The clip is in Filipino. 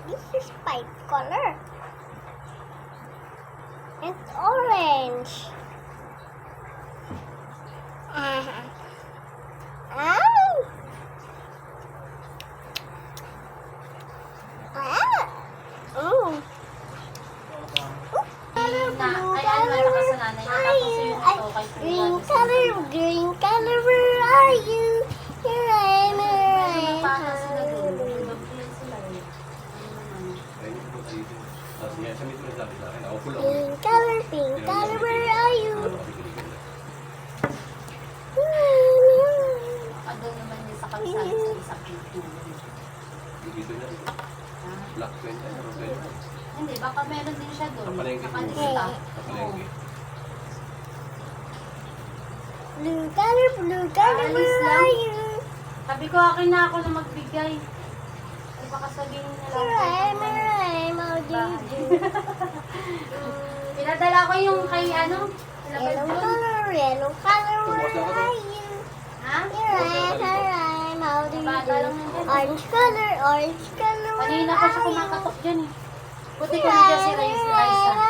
This is pipe color. It's orange. Ow! Oh. Green color, where are you? Here I am, Pink color, where are you? Doon naman yun sa kalsada sa isang pinto. Black pen, ano pen? Hindi, baka meron din siya doon. Kapalengke Sa siguro. kanila. Kapalengke. Blue color, Alis where lang. are you? Sabi ko, akin na ako na magbigay. Ay, baka sabihin nila. Here I am, how do you do? Pinadala ko yung kay ano? Yellow color, where are you? Ha? Here I am, how do you Bata lang do? nandyan. Orange color, Kanina where pa siya are you? kumakatok dyan eh. Buti ko nandiyan si Raisa.